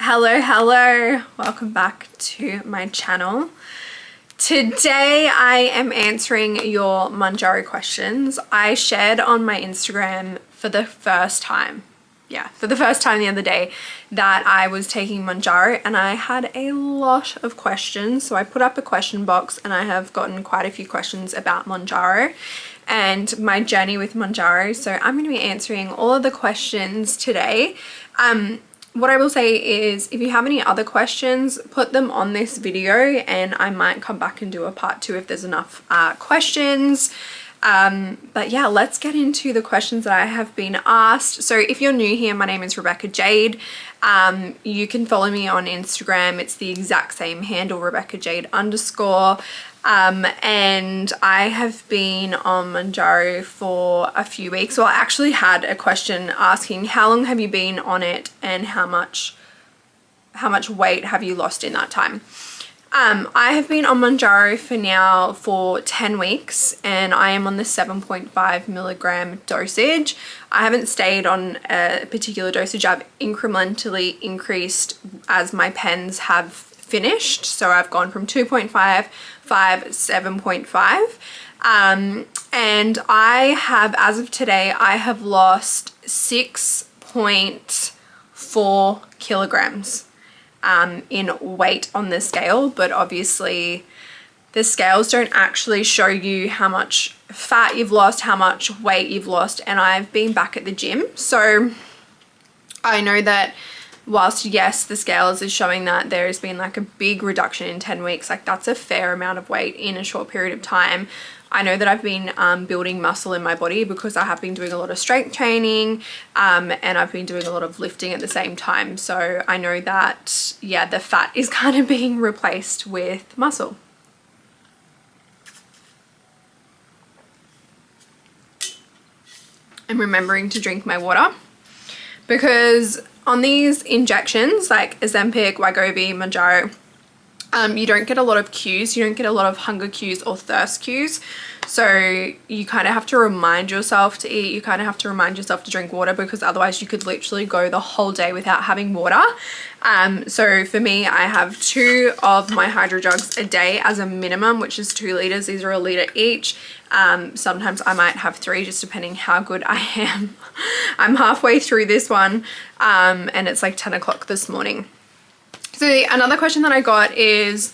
Hello, welcome back to my channel. Today I am answering your Mounjaro questions. I shared on my Instagram for the first time the other day that I was taking Mounjaro, and I had a lot of questions, so I put up a question box and I have gotten quite a few questions about Mounjaro and my journey with Mounjaro. So I'm going to be answering all of the questions today. What I will say is, if you have any other questions, put them on this video and I might come back and do a part 2 if there's enough questions. But yeah, let's get into the questions that I have been asked. So if you're new here, my name is Rebecca Jade. You can follow me on Instagram. It's the exact same handle, Rebecca Jade _. And I have been on Mounjaro for a few weeks. So I actually had a question asking, how long have you been on it and how much weight have you lost in that time? I have been on Mounjaro for 10 weeks and I am on the 7.5 milligram dosage. I haven't stayed on a particular dosage. I've incrementally increased as my pens have finished. So I've gone from 2.5, 5, 7.5. And I have, as of today, I have lost 6.4 kilograms. In weight on the scale, but obviously the scales don't actually show you how much fat you've lost, how much weight you've lost, and I've been back at the gym, so I know that whilst yes the scales is showing that there's been like a big reduction in 10 weeks, like that's a fair amount of weight in a short period of time. I know that I've been building muscle in my body because I have been doing a lot of strength training and I've been doing a lot of lifting at the same time. So I know that, yeah, the fat is kind of being replaced with muscle. I'm remembering to drink my water because on these injections like Ozempic, Wegovy, Mounjaro, you don't get a lot of cues. You don't get a lot of hunger cues or thirst cues. So you kind of have to remind yourself to eat. You kind of have to remind yourself to drink water because otherwise you could literally go the whole day without having water. So for me, I have 2 of my hydro jugs a day as a minimum, which is 2 liters. These are a liter each. Sometimes I might have 3, just depending how good I am. I'm halfway through this one and it's like 10 o'clock this morning. So another question that I got is,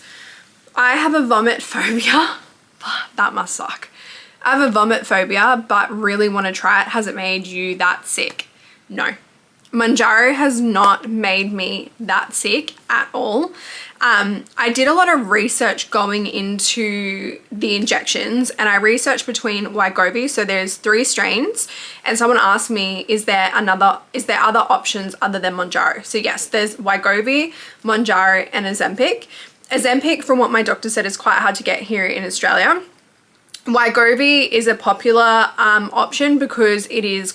I have a vomit phobia. That must suck. I have a vomit phobia, but really want to try it. Has it made you that sick? No. Mounjaro has not made me that sick at all. I did a lot of research going into the injections and I researched between Wegovy. So there's 3 strains and someone asked me, is there other options other than Mounjaro? So yes, there's Wegovy, Mounjaro and Ozempic. Ozempic, from what my doctor said, is quite hard to get here in Australia. Wegovy is a popular option because it's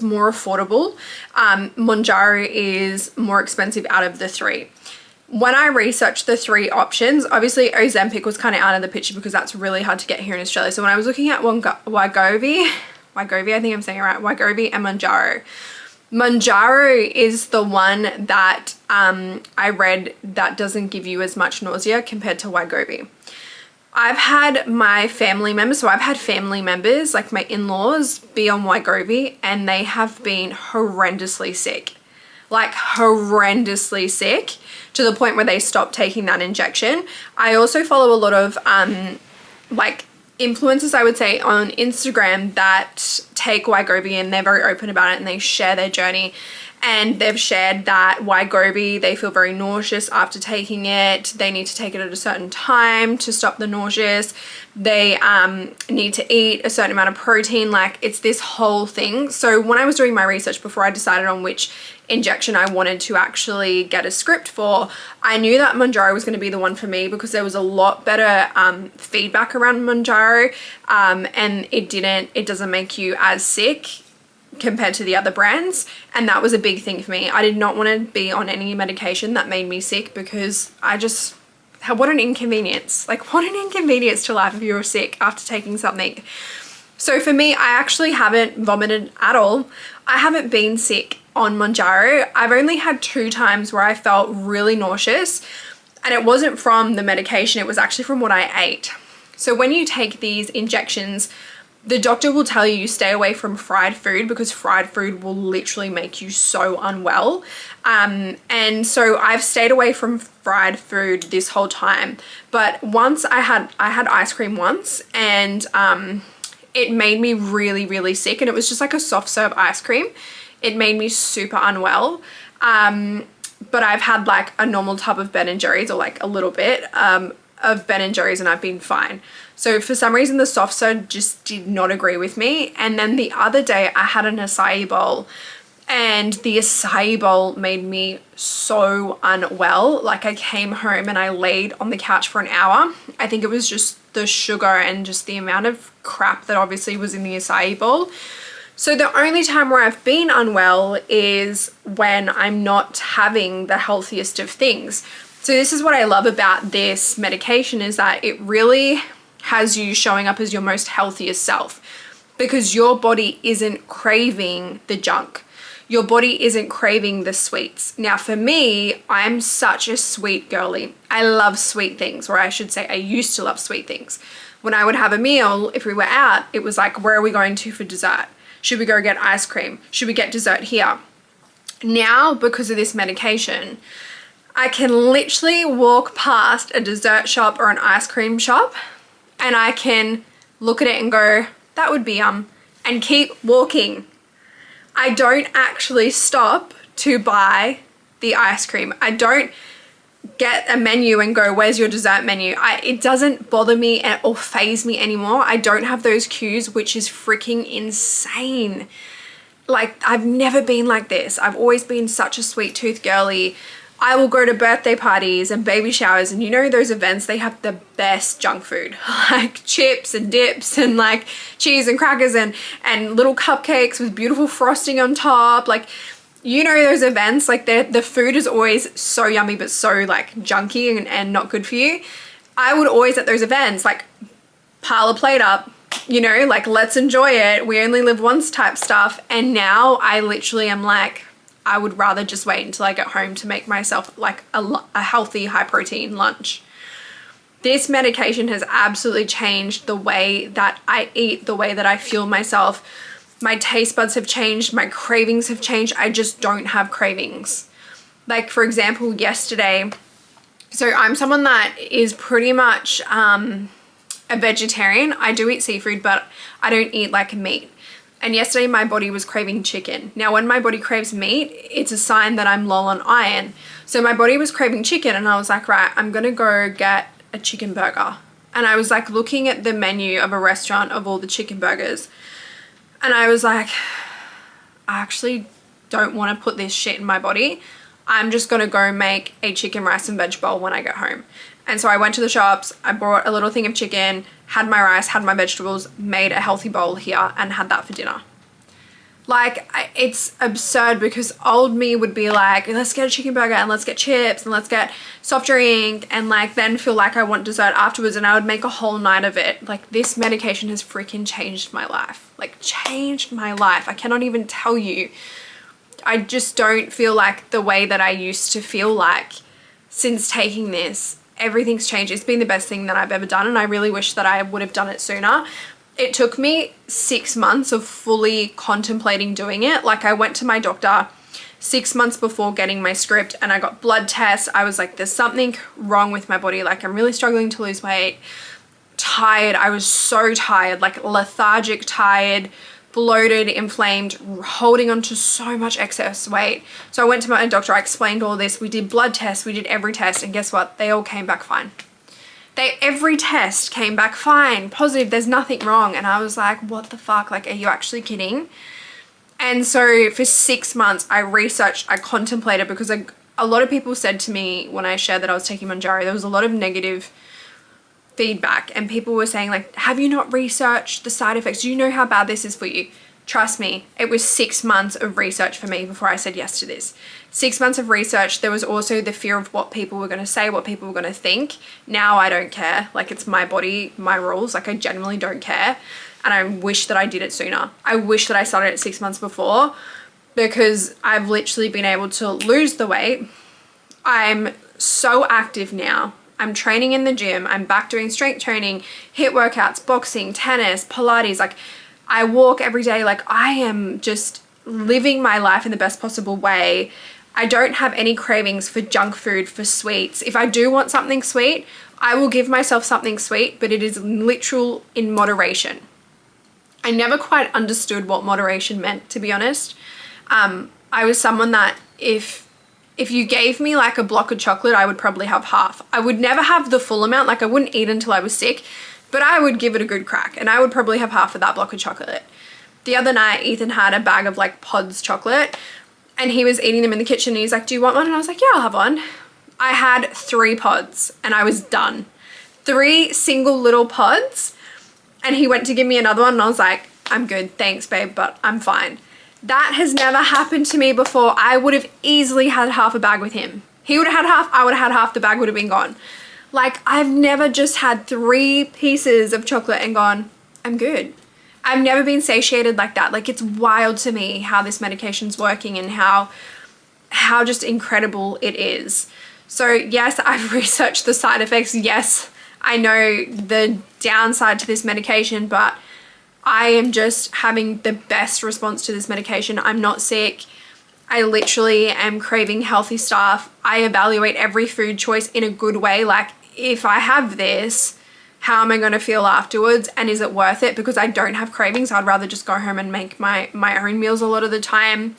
more affordable. Mounjaro is more expensive out of the 3. When I researched the 3 options, obviously Ozempic was kind of out of the picture because that's really hard to get here in Australia. So when I was looking at Wegovy, I think I'm saying it right, Wegovy and Mounjaro. Mounjaro is the one that I read that doesn't give you as much nausea compared to Wegovy. I've had my family members, so I've had family members like my in-laws be on Wegovy and they have been horrendously sick. Like horrendously sick to the point where they stopped taking that injection. I also follow a lot of like influencers, I would say, on Instagram that take Wegovy and they're very open about it and they share their journey. And they've shared that Wegovy, they feel very nauseous after taking it. They need to take it at a certain time to stop the nauseous. They need to eat a certain amount of protein. Like, it's this whole thing. So when I was doing my research before I decided on which injection I wanted to actually get a script for, I knew that Mounjaro was going to be the one for me because there was a lot better feedback around Mounjaro, and it doesn't make you as sick compared to the other brands, and that was a big thing for me. I did not want to be on any medication that made me sick because what an inconvenience. Like, what an inconvenience to life if you're sick after taking something. So for me, I actually haven't vomited at all. I haven't been sick on Mounjaro, I've only had 2 times where I felt really nauseous, and it wasn't from the medication, it was actually from what I ate. So when you take these injections, the doctor will tell you stay away from fried food because fried food will literally make you so unwell. And so I've stayed away from fried food this whole time. But once I had ice cream once, and it made me really, really sick, and it was just like a soft serve ice cream. It made me super unwell. But I've had like a normal tub of Ben & Jerry's, or like a little bit of Ben & Jerry's, and I've been fine. So for some reason the soft serve just did not agree with me. And then the other day I had an acai bowl, and the acai bowl made me so unwell. Like I came home and I laid on the couch for an hour. I think it was just the sugar and just the amount of crap that obviously was in the acai bowl. So the only time where I've been unwell is when I'm not having the healthiest of things. So this is what I love about this medication, is that it really has you showing up as your most healthiest self, because your body isn't craving the junk. Your body isn't craving the sweets. Now for me, I'm such a sweet girly. I love sweet things, or I should say I used to love sweet things. When I would have a meal, if we were out, it was like, where are we going to for dessert? Should we go get ice cream? Should we get dessert here? Now, because of this medication, I can literally walk past a dessert shop or an ice cream shop, and I can look at it and go, that would be yum, and keep walking. I don't actually stop to buy the ice cream. I don't get a menu and go, where's your dessert menu? It doesn't bother me or faze me anymore. I don't have those cues, which is freaking insane. Like, I've never been like this. I've always been such a sweet tooth girly. I will go to birthday parties and baby showers, and you know those events, they have the best junk food, like chips and dips and like cheese and crackers and little cupcakes with beautiful frosting on top. Like, you know those events, like the food is always so yummy but so like junky and not good for you. I would always at those events like pile a plate up, you know, like let's enjoy it. We only live once type stuff. And now I literally am like, I would rather just wait until I get home to make myself like a healthy, high protein lunch. This medication has absolutely changed the way that I eat, the way that I fuel myself. My taste buds have changed. My cravings have changed. I just don't have cravings. Like for example, yesterday, so I'm someone that is pretty much a vegetarian. I do eat seafood, but I don't eat like meat. And yesterday my body was craving chicken. Now when my body craves meat, it's a sign that I'm low on iron. So my body was craving chicken, and I was like, right, I'm gonna go get a chicken burger. And I was like looking at the menu of a restaurant of all the chicken burgers, and I was like, I actually don't want to put this shit in my body. I'm just gonna go make a chicken rice and veg bowl when I get home. And so I went to the shops, I bought a little thing of chicken, had my rice, had my vegetables, made a healthy bowl here, and had that for dinner. Like, it's absurd, because old me would be like, let's get a chicken burger and let's get chips and let's get soft drink, and like then feel like I want dessert afterwards, and I would make a whole night of it. Like, this medication has freaking changed my life. Like, changed my life. I cannot even tell you. I just don't feel like the way that I used to feel like since taking this. Everything's changed. It's been the best thing that I've ever done, and I really wish that I would have done it sooner. It took me 6 months of fully contemplating doing it. Like, I went to my doctor 6 months before getting my script, and I got blood tests. I was like, there's something wrong with my body. Like, I'm really struggling to lose weight. Tired. I was so tired, like lethargic, tired, bloated, inflamed, holding on to so much excess weight. So I went to my doctor, I explained all this, we did blood tests, we did every test, and guess what? They all came back fine. Every test came back fine, positive, there's nothing wrong. And I was like, what the fuck? Like, are you actually kidding? And so for 6 months, I researched, I contemplated, because a lot of people said to me when I shared that I was taking Mounjaro, there was a lot of negative feedback, and people were saying like, have you not researched the side effects? Do you know how bad this is for you? Trust me, it was 6 months of research for me before I said yes to this. 6 months of research. There was also the fear of what people were going to say, what people were going to think. Now I don't care. Like, it's my body, my rules. Like, I genuinely don't care. And I wish that I did it sooner. I wish that I started it 6 months before. because I've literally been able to lose the weight. I'm so active now. I'm training in the gym. I'm back doing strength training, HIIT workouts, boxing, tennis, Pilates. Like, I walk every day. Like, I am just living my life in the best possible way. I don't have any cravings for junk food, for sweets. If I do want something sweet, I will give myself something sweet, but it is literal in moderation. I never quite understood what moderation meant, to be honest. I was someone that if you gave me like a block of chocolate, I would probably have half. I would never have the full amount. Like, I wouldn't eat until I was sick, but I would give it a good crack, and I would probably have half of that block of chocolate. The other night, Ethan had a bag of like Pods chocolate, and he was eating them in the kitchen, and he's like, do you want one? And I was like, yeah, I'll have one. I had 3 pods and I was done. 3 single little pods. And he went to give me another one, and I was like, I'm good, thanks babe, but I'm fine. That has never happened to me before. I would have easily had half a bag with him. He would have had half, I would have had half, the bag would have been gone. Like, I've never just had 3 pieces of chocolate and gone, I'm good. I've never been satiated like that. Like, it's wild to me how this medication's working and how just incredible it is. So yes, I've researched the side effects. Yes, I know the downside to this medication, but I am just having the best response to this medication. I'm not sick. I literally am craving healthy stuff. I evaluate every food choice in a good way. Like, if I have this, how am I going to feel afterwards, and is it worth it? Because I don't have cravings. I'd rather just go home and make my own meals a lot of the time.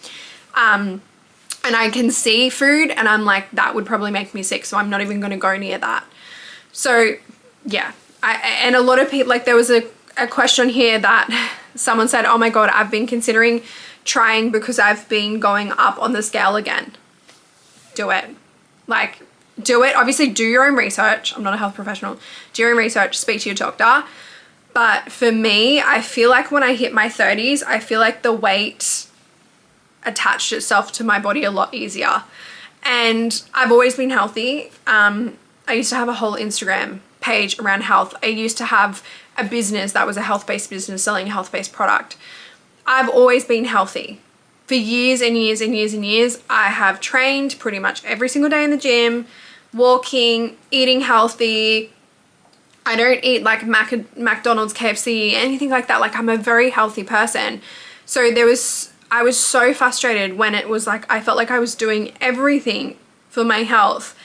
And I can see food and I'm like, that would probably make me sick, so I'm not even going to go near that. So yeah, and a lot of people, like, there was a question here that someone said, oh my god, I've been considering trying because I've been going up on the scale again. Do it. Like, do it. Obviously, do your own research. I'm not a health professional. Do your own research, speak to your doctor. But for me, I feel like when I hit my 30s, I feel like the weight attached itself to my body a lot easier. And I've always been healthy. I used to have a whole Instagram page around health. I used to have a business that was a health-based business selling a health-based product. I've always been healthy. For years and years and years and years, I have trained pretty much every single day in the gym, walking, eating healthy. I don't eat like McDonald's, KFC, anything like that. Like, I'm a very healthy person. So I was so frustrated when it was like, I felt like I was doing everything for my health.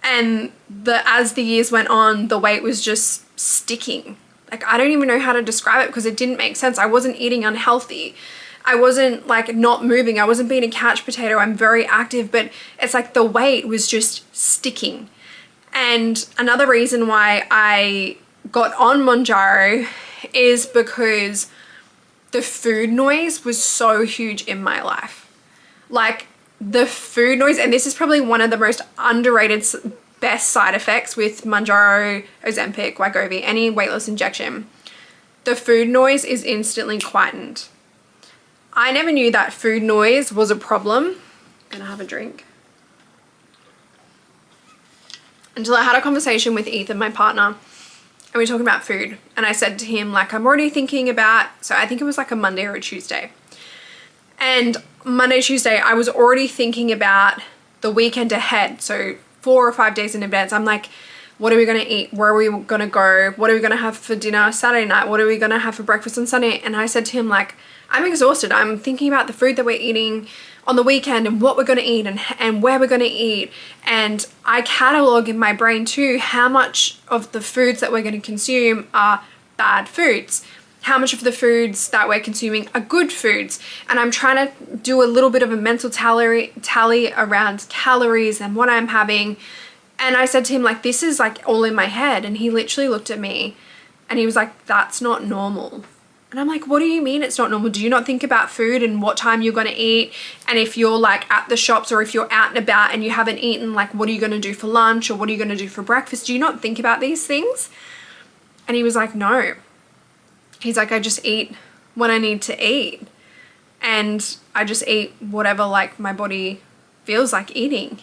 And as the years went on, the weight was just sticking. Like, I don't even know how to describe it because it didn't make sense. I wasn't eating unhealthy. I wasn't like not moving. I wasn't being a couch potato. I'm very active, but it's like the weight was just sticking. And another reason why I got on Mounjaro is because the food noise was so huge in my life. Like, the food noise, and this is probably one of the most underrated best side effects with Mounjaro, Ozempic, Wegovy, any weight loss injection. The food noise is instantly quietened. I never knew that food noise was a problem. I'm gonna have a drink. Until I had a conversation with Ethan, my partner, and we were talking about food. And I said to him, like, I'm already thinking about, so I think it was like a Monday or a Tuesday. And Monday, Tuesday, I was already thinking about the weekend ahead. So 4 or 5 days in advance, I'm like, what are we going to eat? Where are we going to go? What are we going to have for dinner Saturday night? What are we going to have for breakfast on Sunday? And I said to him, like, I'm exhausted. I'm thinking about the food that we're eating on the weekend and what we're going to eat and where we're going to eat. And I catalog in my brain too how much of the foods that we're going to consume are bad foods. How much of the foods that we're consuming are good foods. And I'm trying to do a little bit of a mental tally around calories and what I'm having. And I said to him, like, this is like all in my head. And he literally looked at me and he was like, that's not normal. And I'm like, what do you mean it's not normal? Do you not think about food and what time you're going to eat? And if you're like at the shops or if you're out and about and you haven't eaten, like, what are you going to do for lunch or what are you going to do for breakfast? Do you not think about these things? And he was like, no. He's like, I just eat when I need to eat. And I just eat whatever like my body feels like eating.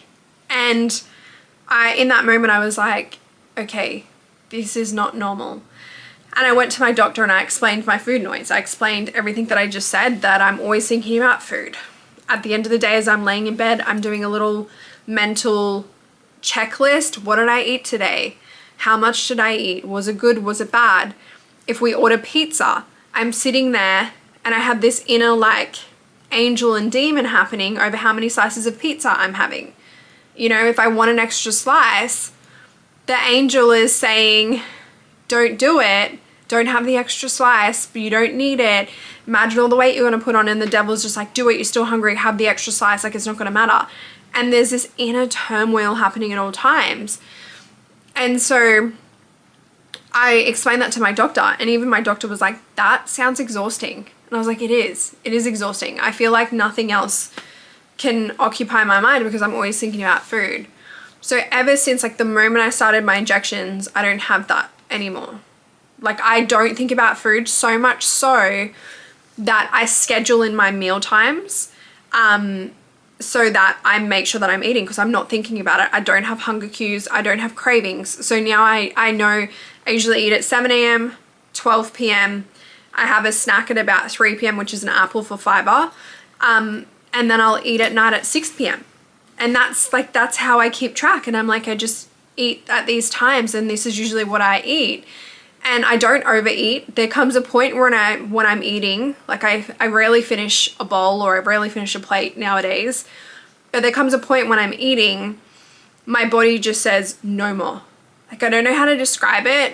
And in that moment, I was like, okay, this is not normal. And I went to my doctor and I explained my food noise. I explained everything that I just said, that I'm always thinking about food. at the end of the day, as I'm laying in bed, I'm doing a little mental checklist. What did I eat today? How much did I eat? Was it good? Was it bad? If we order pizza, I'm sitting there and I have this inner like angel and demon happening over how many slices of pizza I'm having. You know, if I want an extra slice, the angel is saying, don't do it. Don't have the extra slice, but you don't need it. Imagine all the weight you're going to put on, and the devil's just like, do it. You're still hungry. Have the extra slice. Like, it's not going to matter. And there's this inner turmoil happening at all times. And so I explained that to my doctor, and even my doctor was like, that sounds exhausting. And I was like, it is. It is exhausting. I feel like nothing else can occupy my mind because I'm always thinking about food. So ever since like the moment I started my injections, I don't have that anymore. Like, I don't think about food, so much so that I schedule in my meal times so that I make sure that I'm eating, because I'm not thinking about it. I don't have hunger cues. I don't have cravings. So now I know I usually eat at 7 a.m., 12 p.m. I have a snack at about 3 p.m., which is an apple for fiber. And then I'll eat at night at 6 p.m. And that's how I keep track. And I'm like, I just eat at these times, and this is usually what I eat. And I don't overeat. There comes a point when I'm eating, like I rarely finish a bowl or I rarely finish a plate nowadays. But there comes a point when I'm eating, my body just says no more. Like, I don't know how to describe it.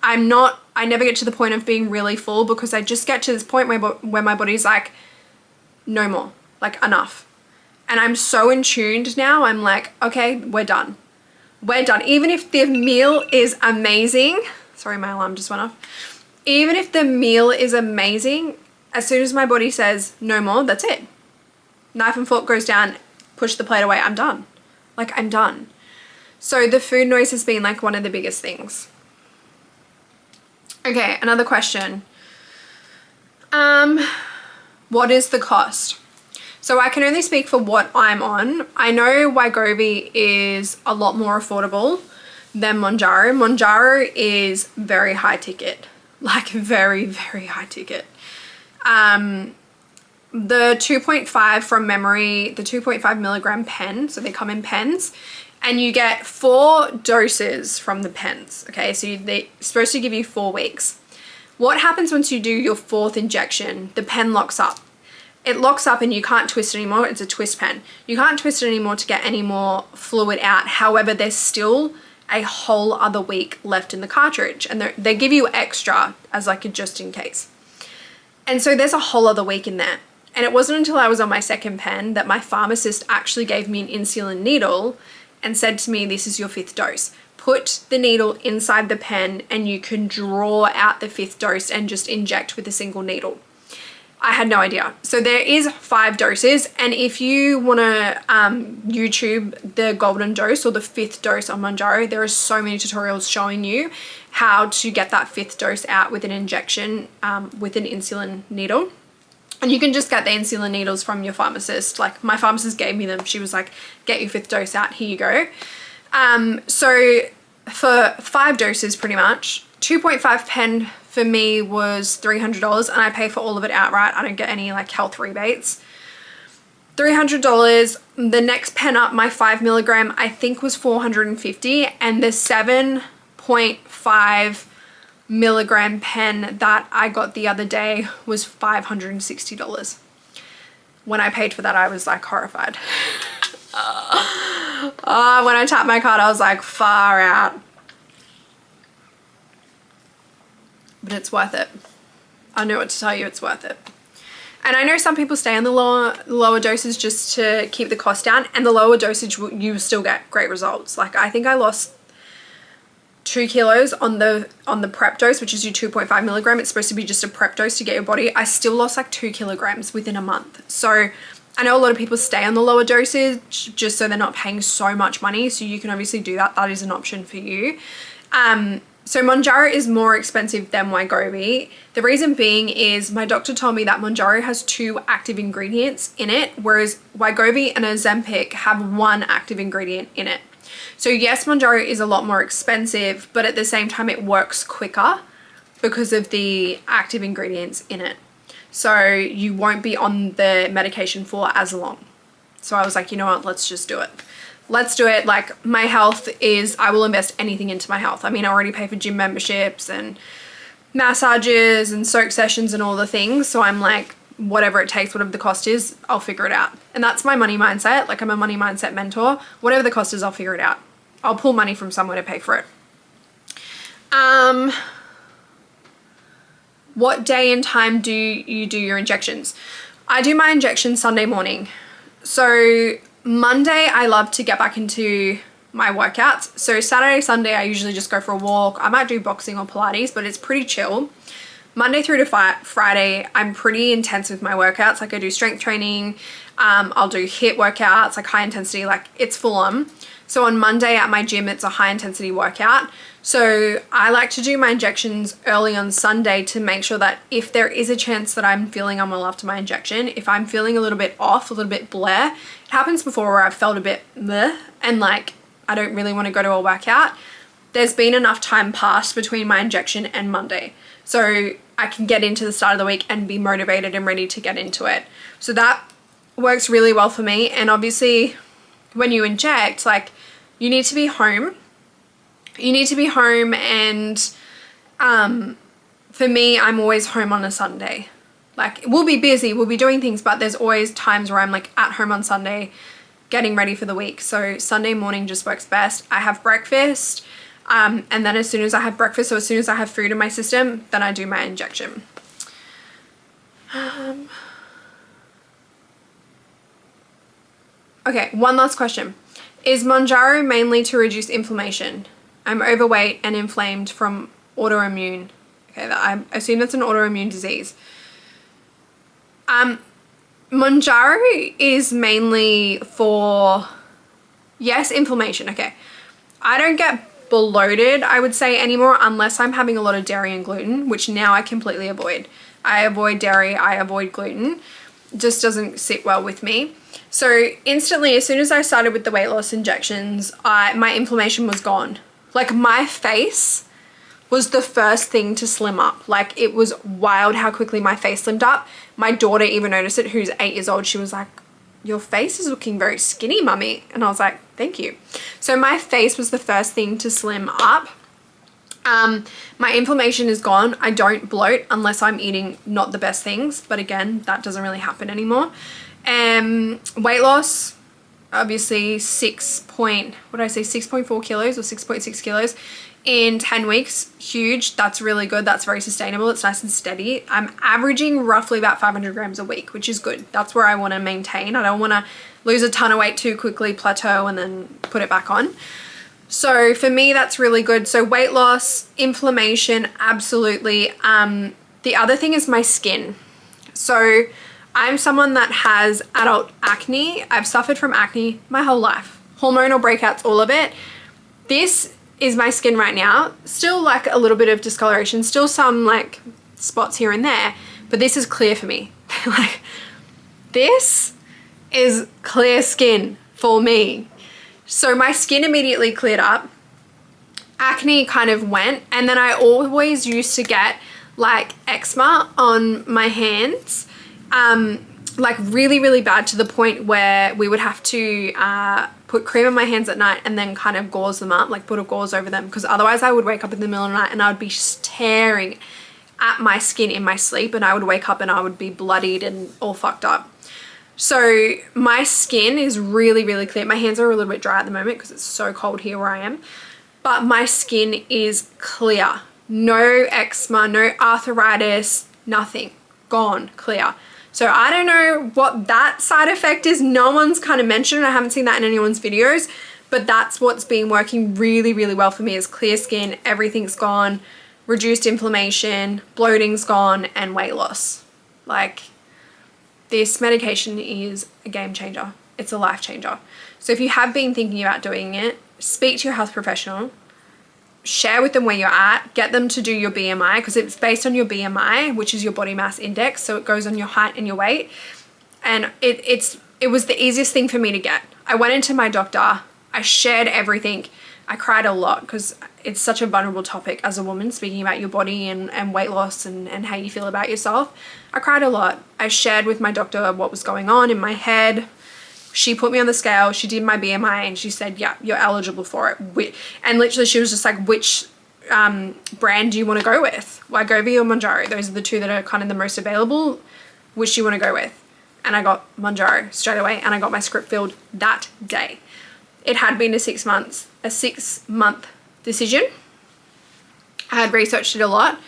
I never get to the point of being really full, because I just get to this point where my body's like, no more, like enough. And I'm so in tuned now. I'm like, okay, we're done. We're done. Even if the meal is amazing. Sorry, my alarm just went off. Even if the meal is amazing, as soon as my body says no more, that's it. Knife and fork goes down, push the plate away, I'm done. Like, I'm done. So the food noise has been like one of the biggest things. Okay, another question. What is the cost? So I can only speak for what I'm on. I know Wegovy is a lot more affordable than Mounjaro. Mounjaro is very high ticket, like very, very high ticket. The 2.5 from memory, the 2.5 milligram pen, so they come in pens, and you get 4 doses from the pens, okay? So they're supposed to give you 4 weeks. What happens once you do your 4th injection? The pen locks up. It locks up and you can't twist it anymore. It's a twist pen. You can't twist it anymore to get any more fluid out. However, there's still a whole other week left in the cartridge, and they give you extra as like a just in case. And so there's a whole other week in there. And it wasn't until I was on my 2nd pen that my pharmacist actually gave me an insulin needle and said to me, this is your 5th dose. Put the needle inside the pen and you can draw out the 5th dose and just inject with a single needle. I had no idea. So there is 5 doses, and if you want to YouTube the golden dose or the 5th dose on Mounjaro, there are so many tutorials showing you how to get that 5th dose out with an injection with an insulin needle. And you can just get the insulin needles from your pharmacist. Like, my pharmacist gave me them. She was like, get your 5th dose out, here you go. So for 5 doses pretty much, 2.5 pen for me was $300, and I pay for all of it outright. I don't get any like health rebates. $300. The next pen up, my 5 milligram, I think was $450, and the 7.5 milligram pen that I got the other day was $560. When I paid for that, I was like horrified. When I tapped my card, I was like, far out. But it's worth it. I know what to tell you, it's worth it. And I know some people stay on the lower doses just to keep the cost down, and the lower dosage you still get great results. Like, I think I lost 2 kilos on the prep dose, which is your 2.5 milligram. It's supposed to be just a prep dose to get your body. I still lost like 2 kilograms within a month. So I know a lot of people stay on the lower dosage just so they're not paying so much money. So you can obviously do that. That is an option for you. So Mounjaro is more expensive than Wegovy. The reason being is my doctor told me that Mounjaro has 2 active ingredients in it, whereas Wegovy and Ozempic have 1 active ingredient in it. So yes, Mounjaro is a lot more expensive, but at the same time it works quicker because of the active ingredients in it. so you won't be on the medication for as long. So I was like, you know what, let's just do it. Let's do it. Like, my health is, I will invest anything into my health. I mean, I already pay for gym memberships and massages and soak sessions and all the things. So I'm like, whatever it takes, whatever the cost is, I'll figure it out. And that's my money mindset. Like, I'm a money mindset mentor. Whatever the cost is, I'll figure it out. I'll pull money from somewhere to pay for it. What day and time do you do your injections? I do my injections Sunday morning. So Monday, I love to get back into my workouts. So Saturday, Sunday, I usually just go for a walk. I might do boxing or Pilates, but it's pretty chill. Monday through to Friday, I'm pretty intense with my workouts. Like, I do strength training. I'll do HIIT workouts, like high intensity, like it's full on. So on Monday at my gym, it's a high intensity workout. So I like to do my injections early on Sunday to make sure that if there is a chance that I'm feeling unwell after my injection, if I'm feeling a little bit off, a little bit bleh, it happens before where I've felt a bit bleh and like I don't really want to go to a workout. There's been enough time passed between my injection and Monday. So I can get into the start of the week and be motivated and ready to get into it. So that works really well for me. And obviously when you inject, like, you need to be home. You need to be home, and for me, I'm always home on a Sunday. Like, we'll be busy, we'll be doing things, but there's always times where I'm like at home on Sunday getting ready for the week. So Sunday morning just works best. I have breakfast, and then as soon as I have breakfast, or as soon as I have food in my system, then I do my injection. Okay, one last question. Is Mounjaro mainly to reduce inflammation? I'm overweight and inflamed from autoimmune. Okay, I assume that's an autoimmune disease. Mounjaro is mainly for, yes, inflammation. Okay. I don't get bloated, I would say, anymore unless I'm having a lot of dairy and gluten, which now I completely avoid. I avoid dairy, I avoid gluten. Just doesn't sit well with me. So instantly, as soon as I started with the weight loss injections, my inflammation was gone. Like, my face was the first thing to slim up. Like, it was wild how quickly my face slimmed up. My daughter even noticed it, who's 8 years old. She was like, your face is looking very skinny, mummy. And I was like, thank you. So my face was the first thing to slim up. My inflammation is gone. I don't bloat unless I'm eating not the best things. But again, that doesn't really happen anymore. Weight loss, obviously 6.4 kilos or 6.6 kilos in 10 weeks. Huge. That's really good. That's very sustainable. It's nice and steady. I'm averaging roughly about 500 grams a week, which is good. That's where I want to maintain. I don't want to lose a ton of weight too quickly, plateau, and then put it back on. So for me, that's really good. So weight loss, inflammation, absolutely. The other thing is my skin. So I'm someone that has adult acne. I've suffered from acne my whole life. Hormonal breakouts, all of it. This is my skin right now. Still like a little bit of discoloration, still some like spots here and there, but this is clear for me. Like, this is clear skin for me. So my skin immediately cleared up. Acne kind of went, and then I always used to get like eczema on my hands, like really, really bad, to the point where we would have to put cream on my hands at night and then kind of gauze them up, like put a gauze over them, because otherwise I would wake up in the middle of the night and I would be staring at my skin in my sleep, and I would wake up and I would be bloodied and all fucked up. So my skin is really, really clear. My hands are a little bit dry at the moment because it's so cold here where I am, but my skin is clear. No eczema, no arthritis, nothing. Gone, clear. So I don't know what that side effect is. No one's kind of mentioned it. I haven't seen that in anyone's videos, but that's what's been working really, really well for me, is clear skin, everything's gone, reduced inflammation, bloating's gone, and weight loss. Like, this medication is a game changer. It's a life changer. So if you have been thinking about doing it, speak to your health professional, share with them where you're at, get them to do your BMI, because it's based on your BMI, which is your body mass index. So it goes on your height and your weight. And it was the easiest thing for me to get. I went into my doctor, I shared everything. I cried a lot because it's such a vulnerable topic as a woman, speaking about your body and weight loss and how you feel about yourself. I cried a lot. I shared with my doctor what was going on in my head. She put me on the scale, she did my BMI, and she said, yeah, you're eligible for it. And literally she was just like, which brand do you want to go with? Wegovy or Mounjaro? Those are the two that are kind of the most available. Which do you want to go with? And I got Mounjaro straight away, and I got my script filled that day. It had been a 6 month decision. I had researched it a lot,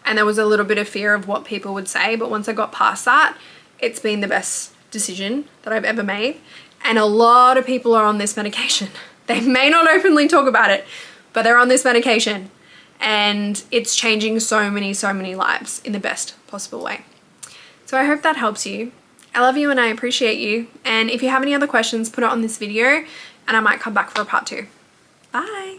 and there was a little bit of fear of what people would say, but once I got past that, it's been the best decision that I've ever made. And a lot of people are on this medication. They may not openly talk about it, but they're on this medication, and it's changing so many lives in the best possible way. So I hope that helps you. I love you and I appreciate you. And if you have any other questions, put it on this video and I might come back for a part 2. Bye.